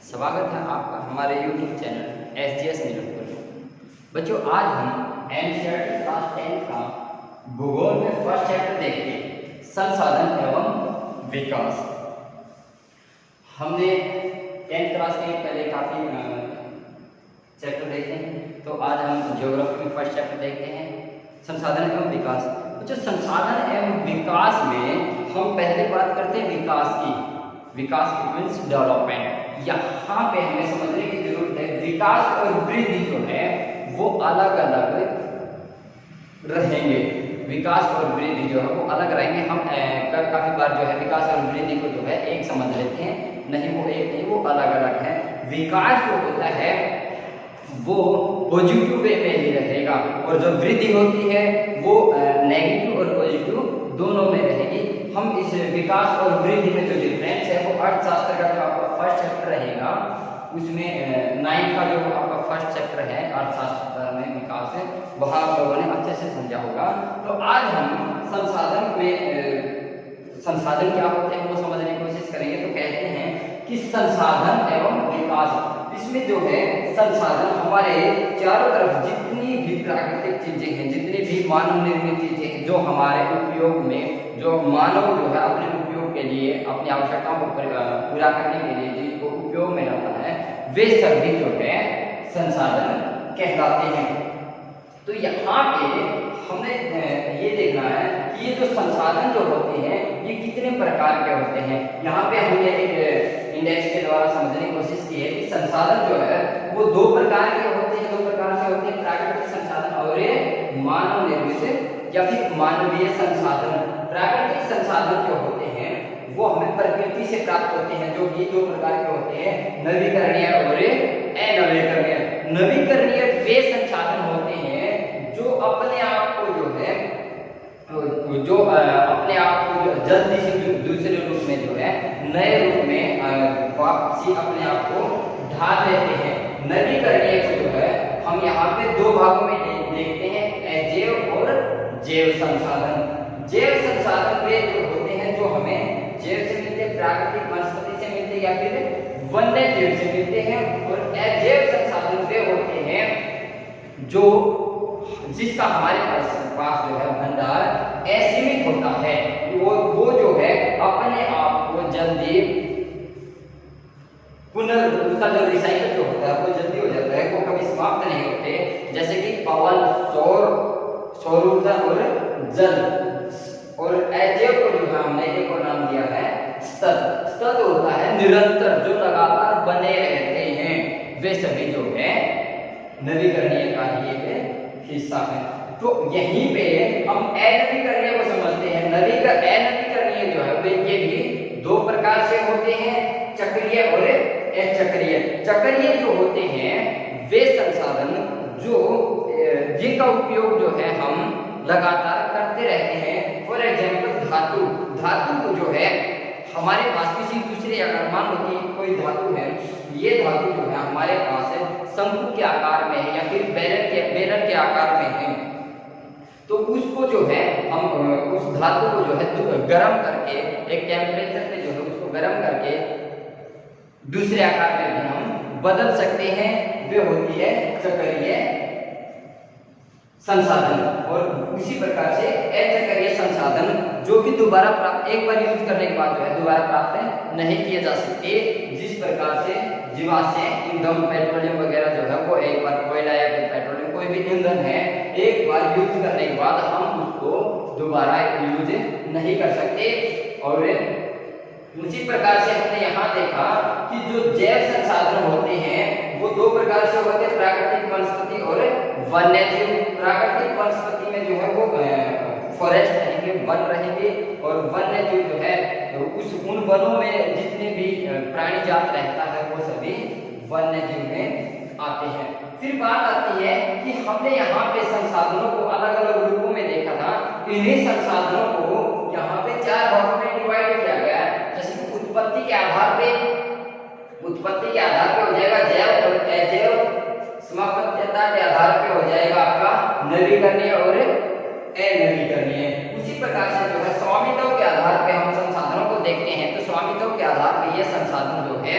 स्वागत है आपका हमारे YouTube चैनल SGS नीलमपुर में। बच्चों, आज हम एनसीईआरटी क्लास 10 का भूगोल में फर्स्ट चैप्टर देखते हैं, संसाधन एवं विकास। हमने 10th क्लास के पहले काफ़ी चैप्टर देखे हैं, तो आज हम ज्योग्राफी में फर्स्ट चैप्टर देखते हैं, संसाधन एवं विकास। बच्चों, संसाधन एवं विकास में हम पहले बात करते हैं विकास की। विकास मीन्स डेवलपमेंट। यहाँ पे हमें समझने की जरूरत है, विकास और वृद्धि जो है वो अलग अलग रहेंगे। विकास और वृद्धि जो है वो अलग रहेंगे। हम काफी बार जो है विकास और वृद्धि को जो है एक समझ लेते हैं, नहीं वो एक नहीं, वो अलग अलग है। विकास जो होता है वो पॉजिटिव वे में ही रहेगा और जो वृद्धि होती है वो नेगेटिव और पॉजिटिव दोनों में रहेगी। हम इस विकास और वृद्धि में जो डिफरेंस है वो अर्थशास्त्र का जो आपका फर्स्ट चैप्टर रहेगा उसमें 9 का जो आपका फर्स्ट चैप्टर है अर्थशास्त्र में विकास है, वहाँ आप लोगों ने अच्छे से समझा होगा। तो आज हम संसाधन में संसाधन क्या होते हैं वो समझने की कोशिश करेंगे। तो कहते हैं कि संसाधन एवं विकास, इसमें जो है संसाधन हमारे चारों तरफ जितनी भी प्राकृतिक चीजें हैं, जितनी भी मानव निर्मित चीजें हैं जो हमारे उपयोग में, जो मानव जो है अपने उपयोग के लिए, अपनी आवश्यकताओं को पूरा करने के लिए जिनको उपयोग में लाता है, वे सभी जो है संसाधन कहलाते हैं। तो यहाँ पे हमने ये देखना है कि ये जो संसाधन जो होते हैं ये कितने प्रकार के होते हैं। यहाँ पे हमने एक इंडेक्स के द्वारा समझने की कोशिश की है कि संसाधन जो है वो 2 प्रकार के होते हैं। 2 प्रकार से होते हैं, प्राकृतिक संसाधन और मानव निर्मित या फिर मानवीय संसाधन। प्राकृतिक संसाधन जो होते हैं वो हमें प्रकृति से प्राप्त होते हैं, जो कि 2 प्रकार के होते हैं, नवीकरणीय और अनवीकरणीय। नवीकरणीय वे संसाधन होते हैं जो अपने आप को जो है अपने आप को जल्दी से दूसरे रूप में जो है नए रूप में वापसी अपने आप को ढाल देते हैं। नवीकरणीय को जो है हम यहाँ पे 2 भागों में देखते हैं, अजैव और जैव संसाधन। जैव संसाधन वे जो होते हैं जो हमें जैव से मिलते हैं, प्राकृतिक वनस्पति से मिलते हैं या फिर वन्य जीव से मिलते हैं। और अजैव संसाधन वे होते हैं जो जिसका हमारे पास जो है भंडार असीमित होता है, वो जो है अपने आप को जल्दी उसका जो रिसाइकल जो होता है वो जल्दी हो जाता है, वो कभी समाप्त नहीं होते। जैसे कि पवन, सौर ऊर्जा और जल। और अजैव को जो है हमने एक और नाम दिया है स्तर। स्तर होता है निरंतर, जो लगातार बने रहते हैं, वे सभी जो है नवीकरणीय का ही एक हिस्सा है। तो यहीं पे हम अनवीकरणीय को समझते हैं। अनवीकरणीय जो है वे ये भी 2 प्रकार से होते हैं, चक्रीय और अचक्रीय। चक्रीय जो होते हैं वे संसाधन जो जिनका उपयोग जो है हम लगातार करते रहते हैं। फॉर एग्जाम्पल धातु को जो है हमारे पास किसी दूसरे आकार, मान लो कि कोई धातु है, ये धातु जो है हमारे पास शंकु के आकार में है या फिर बेलन के आकार में है, तो उसको जो है हम उस धातु को जो है गर्म करके एक टेम्परेचर पे जो है उसको गर्म करके दूसरे आकार में भी हम बदल सकते हैं। वे होती है चक्रीय संसाधन। और उसी प्रकार से अचक्रीय संसाधन जो कि दोबारा प्राप्त, एक बार यूज करने के बाद जो है दोबारा प्राप्त नहीं किए जा सकते। जिस प्रकार से जीवाश्म ईंधन, पेट्रोलियम वगैरह जो है वो एक बार, कोयला या फिर पेट्रोलियम कोई भी ईंधन है, एक बार यूज करने के बाद हम उसको दोबारा यूज नहीं कर सकते। और उसी प्रकार से हमने यहाँ देखा कि जो जैव संसाधन होते हैं वो 2 प्रकार से होते हैं, प्राकृतिक वनस्पति और वन्य जीव। प्राकृतिक वनस्पति में जो है वो फॉरेस्ट रहेंगे, वन रहेंगे, और वन्य जीव जो है उन वनों में जितने भी प्राणी जात रहता है वो सभी वन्य जीव में आते हैं। फिर बात आती है कि हमने यहाँ पे संसाधनों को अलग अलग रूपों में देखा था। इन्हीं संसाधनों को यहाँ पे 4 भागों में डिवाइड किया गया है। जैसे कि उत्पत्ति के आधार पे हो जाएगा जैव और अजैव, समाप्यता के आधार पे हो जाएगा आपका नवीकरणीय और अनवीकरणीय। उसी प्रकार से जो है स्वामित्व के आधार पे हम संसाधनों को देखते हैं। तो स्वामित्व के आधार पे ये संसाधन जो है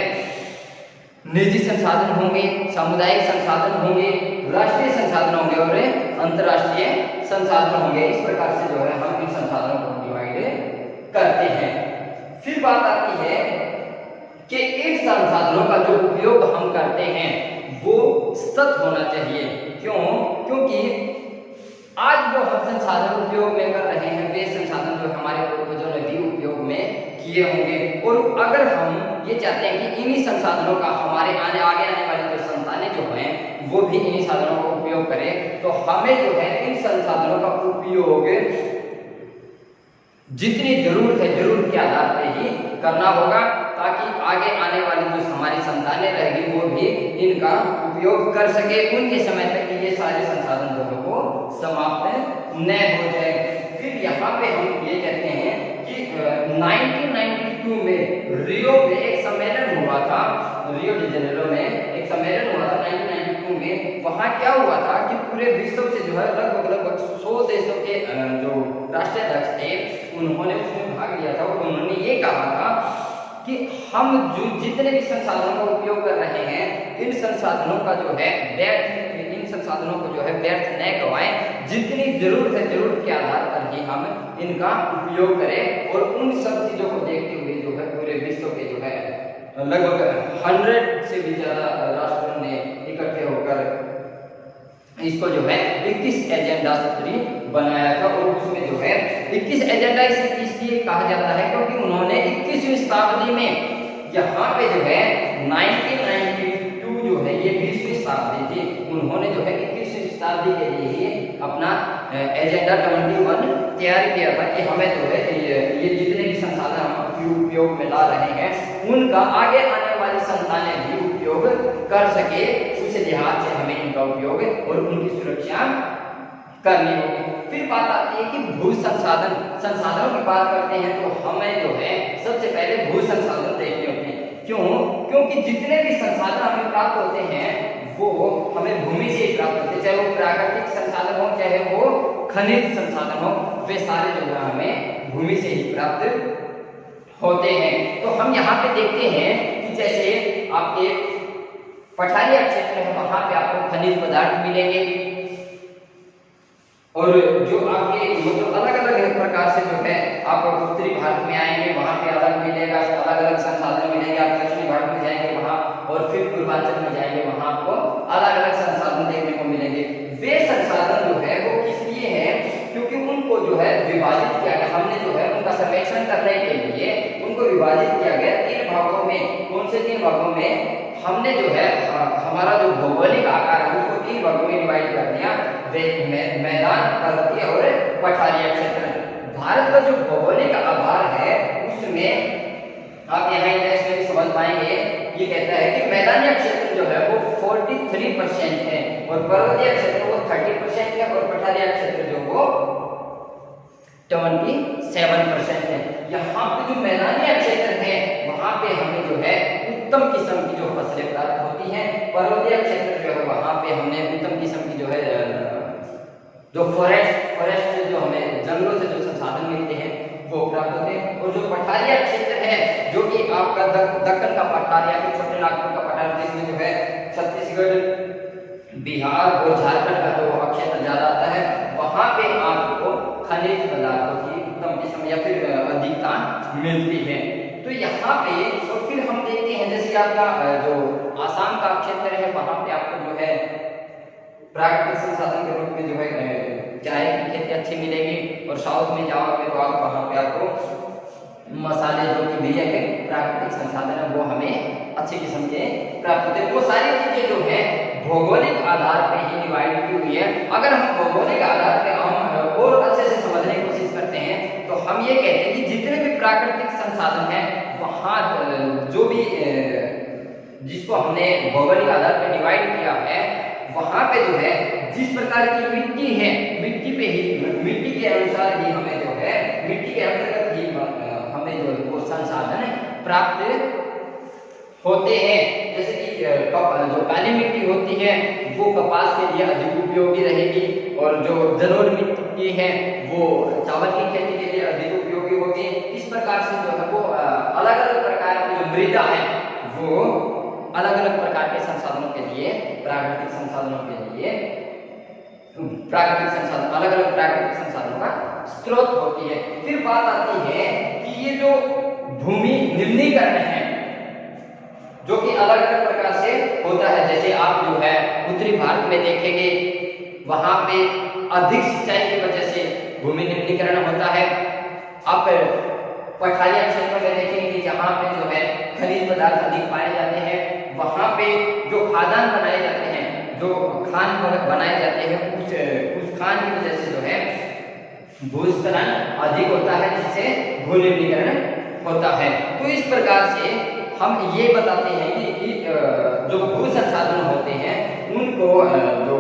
निजी संसाधन होंगे, सामुदायिक संसाधन होंगे, राष्ट्रीय संसाधन होंगे और अंतर्राष्ट्रीय संसाधन होंगे। इस प्रकार से जो है हम इन संसाधनों को डिवाइड करते हैं। फिर बात आती है कि इन संसाधनों का जो उपयोग हम करते हैं वो सतत होना चाहिए। क्यों? क्योंकि आज जो हम संसाधन उपयोग में कर रहे हैं वे संसाधन जो हमारे पूर्वजों ने भी उपयोग में किए होंगे, और अगर हम ये चाहते हैं कि इन्हीं संसाधनों का हमारे आगे आने वाली जो संतानें जो हैं वो भी इन्हीं साधनों का उपयोग करें, तो हमें जो है इन संसाधनों का उपयोग जितनी जरूरत है जरूरत के आधार पर ही करना होगा, ताकि आगे आने वाली जो हमारी संतानें रहेगी वो भी इनका उपयोग कर सके, उनके समय तक ये सारे संसाधन जो है वो समाप्त न हो जाए। फिर यहाँ पे हम ये कहते हैं कि 1992 में रियो में एक सम्मेलन हुआ था, रियो डी जेनेरो में एक सम्मेलन हुआ था 1992 में। वहाँ क्या हुआ था कि पूरे विश्व से जो है लगभग 100 देशों के जो राष्ट्राध्यक्ष थे उन्होंने उसमें भाग लिया था, और उन्होंने ये कहा था कि हम जो जितने भी संसाधनों का उपयोग कर रहे हैं इन संसाधनों का जो है इन संसाधनों को जो है व्यर्थ न गवाएं, जितनी जरूरत है जरूरत के आधार पर ही हम इनका उपयोग करें। और उन सब चीजों को देखते हुए जो है पूरे विश्व के जो है लगभग 100 से भी ज्यादा राष्ट्रों ने इकट्ठे होकर इसको जो है 21 एजेंडा सूत्री बनाया था। और उसमें जो है 21 एजेंडा इसलिए कहा जाता है क्योंकि उन्होंने 21वीं शताब्दी में यहाँ पे जो है 1992 जो है ये 20वीं शताब्दी थी, उन्होंने जो है 21वीं शताब्दी के लिए ही अपना एजेंडा 21 तैयार किया था कि हमें जो है ये जितने भी संसाधन हम उपयोग में ला रहे हैं उनका आगे आने वाली संतानें भी उपयोग कर सके, उस लिहाज से हमें इनका उपयोग और उनकी सुरक्षा करनी होगी। फिर बात आती है कि भू संसाधनों की बात करते हैं तो हमें जो है सबसे पहले भू संसाधन देखने होते हैं। क्यों? क्योंकि जितने भी संसाधन हमें प्राप्त होते हैं वो हमें भूमि से ही प्राप्त होते हैं, चाहे वो प्राकृतिक संसाधन हो चाहे वो खनिज संसाधन हो, वे सारे जो है हमें भूमि से ही प्राप्त होते हैं। तो हम यहाँ पे देखते हैं कि जैसे आपके पठारिया क्षेत्र है वहां पे आपको खनिज पदार्थ मिलेंगे, और जो आपके मतलब अलग अलग प्रकार से जो है आप उत्तरी भारत में आएंगे वहां पे अलग मिलेगा, अलग अलग संसाधन मिलेंगे। आप दक्षिणी भारत में जाएंगे वहां, और फिर पूर्वांचल में जाएंगे वहां आपको अलग अलग संसाधन देखने को मिलेंगे। वे संसाधन जो है वो किस लिए है? क्योंकि उनको जो है विभाजित किया गया, हमने जो है उनका सर्वेक्षण करने के लिए उनको विभाजित किया गया 3 भागों में। कौन से 3 भागों में? हमने जो है हमारा जो भौगोलिक आकार है उसको 3 भागों में डिवाइड कर दिया, मैदान, पर्वतीय और पठारिया क्षेत्र। भारत का जो भौगोलिक आधार है उसमें आप यहाँ इंडेक्स में भी समझ पाएंगे, ये कहता है कि मैदानी क्षेत्र जो है वो 43% है और पर्वतीय क्षेत्र वो 30% है और पठारिया क्षेत्र जो वो 27% है। यहाँ पे जो मैदानी क्षेत्र है वहां पे हमें जो है उत्तम किस्म की जो फसलें प्राप्त होती हैं, पर्वतीय क्षेत्र जो है वहां पे हमने उत्तम किस्म की जो है जो फॉरेस्ट जो हमें जंगलों से जो संसाधन मिलते हैं वो प्राप्त होते हैं। और जो पठारिया क्षेत्र है जो कि आपका दक्कन का पठारिया, छोटे नागपुर का पठार, जिसमें जो है छत्तीसगढ़, बिहार और झारखंड का जो क्षेत्र ज्यादा आता है, वहां पे आपको खनिज पदार्थों की उत्तम किस्म या फिर अधिकता मिलती है। तो यहाँ पे और फिर हम देखते हैं जैसे आपका जो आसाम का क्षेत्र है वहां पे आपको जो है प्राकृतिक संसाधन के रूप में जो है चाय की खेती अच्छी मिलेगी, और साउथ में जाओगे तो आप वहाँ पे आपको मसाले जो कि भी है प्राकृतिक संसाधन है वो हमें अच्छी किस्म के प्राप्त होते हैं। वो सारी चीजें जो है भौगोलिक आधार पे ही डिवाइड की हुई है। अगर हम भौगोलिक आधार पे हम और अच्छे से समझने की कोशिश करते हैं तो हम ये कहते हैं कि जितने भी प्राकृतिक संसाधन है वहाँ जो भी जिसको हमने भौगोलिक आधार पे डिवाइड किया है वहां पे जो है जिस प्रकार की मिट्टी है मिट्टी के अनुसार ही हमें जो है मिट्टी के अंतर्गत ही हमें जो वो संसाधन प्राप्त होते हैं। जैसे कि जो काली मिट्टी होती है वो कपास के लिए अधिक उपयोगी रहेगी, और जो जलोढ़ मिट्टी है वो चावल की खेती के लिए अधिक उपयोगी होगी। इस प्रकार से जो है वो अलग अलग प्रकार की जो मृदा है वो अलग अलग प्रकार के संसाधनों के लिए, प्राकृतिक संसाधनों के लिए प्राकृतिक संसाधन, अलग अलग प्राकृतिक संसाधनों का स्रोत होती है। फिर बात आती है कि ये जो भूमि निम्नीकरण है जो कि अलग अलग प्रकार से होता है, जैसे आप जो है उत्तरी भारत में देखेंगे वहां पे अधिक सिंचाई की वजह से भूमि निम्नीकरण होता है। आप पठारी क्षेत्रों में देखेंगे कि जहाँ पे जो है खनिज पदार्थ अधिक पाए जाते हैं वहां पे जो खादान बनाए जाते हैं, जो खान बनाए जाते हैं उस खान की वजह से जो है भूस्खलन अधिक होता है जिससे भू निम्नीकरण होता है। तो इस प्रकार से हम ये बताते हैं कि जो भू संसाधन होते हैं उनको जो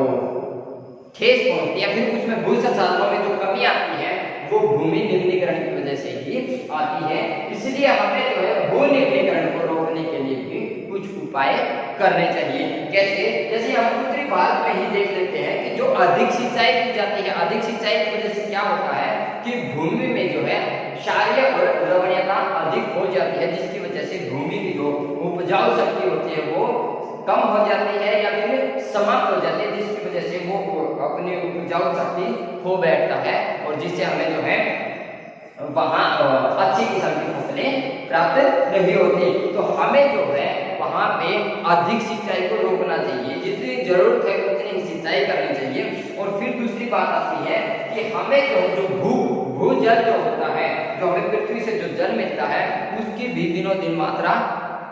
ठेस पहुंचती है, फिर उसमें भू संसाधनों में जो कमी आती है वो भूमि निम्नीकरण की वजह से ही आती है। इसलिए हमें जो है भू निम्नीकरण को रोकने के लिए भी कुछ उपाय करने चाहिए। कैसे? जैसे हम उत्तरी भारत में ही देख लेते हैं कि जो अधिक सिंचाई की जाती है, अधिक सिंचाई की वजह से क्या होता है कि भूमि में जो है क्षारीय और लवणीयता अधिक हो जाती है, जिसकी वजह से भूमि की जो उपजाऊ शक्ति होती है वो कम हो जाती है या फिर समाप्त हो जाती है, जिसकी वजह से वो अपनी उपजाऊ शक्ति खो बैठता है और जिससे हमें जो है वहाँ अच्छी किस्म की फसलें प्राप्त नहीं होती। तो हमें जो है वहाँ पे अधिक सिंचाई को रोकना चाहिए, जितनी जरूरत है उतनी ही सिंचाई करनी चाहिए। और फिर दूसरी बात आती है कि हमें जो भूजल जो होता है, जो हमें पृथ्वी से जो जल मिलता है उसकी भी दिनों दिन मात्रा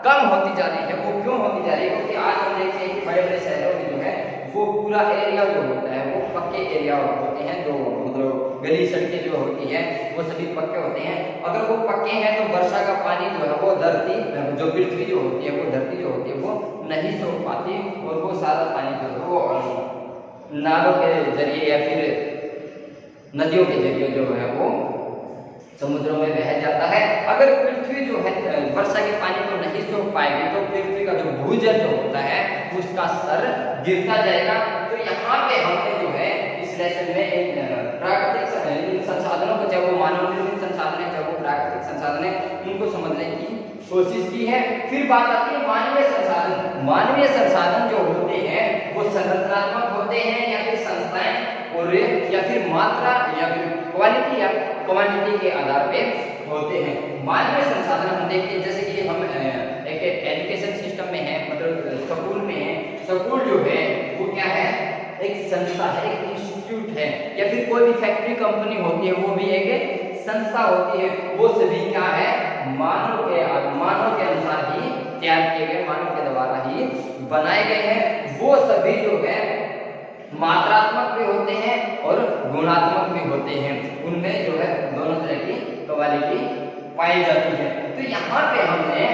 कम होती जा रही है। वो क्यों होती जा रही है? क्योंकि आज हम देखते हैं कि बड़े बड़े शहरों में जो है वो पूरा एरिया जो होता है वो पक्के एरिया होते हैं, जो मतलब गली सड़कें जो होती है वो सभी पक्के होते हैं। अगर वो पक्के हैं तो वर्षा का पानी जो है वो धरती, जो पृथ्वी जो होती है वो धरती जो होती है वो नहीं सोख पाती और वो सारा पानी जो है वो नालों के जरिए या फिर नदियों के जरिए जो है वो समुद्रों में बह जाता है। अगर पृथ्वी जो है वर्षा के पानी को नहीं सोख पाएगी तो पृथ्वी का जो भूजल जो होता है उसका स्तर गिरता जाएगा। तो यहाँ पे हमने जो है इस लेसन में प्राकृतिक संसाधनों को, चाहे वो मानव निर्मित संसाधन है चाहे वो प्राकृतिक संसाधन है, उनको समझने की कोशिश की है। फिर बात आती है मानवीय संसाधन। मानवीय संसाधन जो होते हैं वो संरचनात्मक होते हैं या फिर संस्थाएं और या फिर मात्रा या फिर क्वालिटी या क्वांटिटी के आधार पे होते हैं। मानवीय संसाधन हम देखते हैं जैसे कि हम एक एजुकेशन सिस्टम में है, मतलब स्कूल में है। स्कूल जो है वो क्या है? एक संस्था है, एक इंस्टीट्यूट है, या फिर कोई भी फैक्ट्री कंपनी होती है वो भी एक संस्था होती है। वो सभी क्या है? मानव के अनुसार ही तैयार किए गए, मानव के द्वारा ही बनाए गए हैं। वो सभी जो है मात्रात्मक भी होते हैं और गुणात्मक भी होते हैं। उनमें जो है दोनों तरह की क्वालिटी पाई जाती है। तो यहाँ पे हमने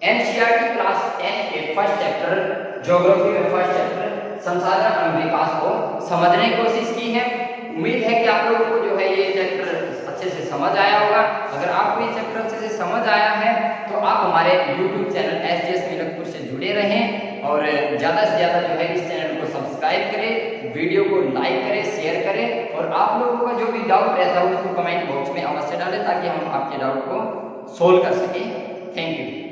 एनसीईआरटी क्लास 10 के फर्स्ट चैप्टर ज्योग्राफी में फर्स्ट चैप्टर संसाधन एवं विकास को समझने की कोशिश की है। उम्मीद है कि आप लोगों को जो है ये चैप्टर अच्छे से समझ आया होगा। अगर आपको ये चैप्टर अच्छे से समझ आया है तो आप हमारे YouTube चैनल SGS मिलकपुर से जुड़े रहें और ज़्यादा से ज़्यादा जो है इस चैनल को सब्सक्राइब करें, वीडियो को लाइक करें, शेयर करें और आप लोगों का जो भी डाउट रहता है उसको कमेंट बॉक्स में अवश्य डालें ताकि हम आपके डाउट को सोल्व कर सकें। Thank you.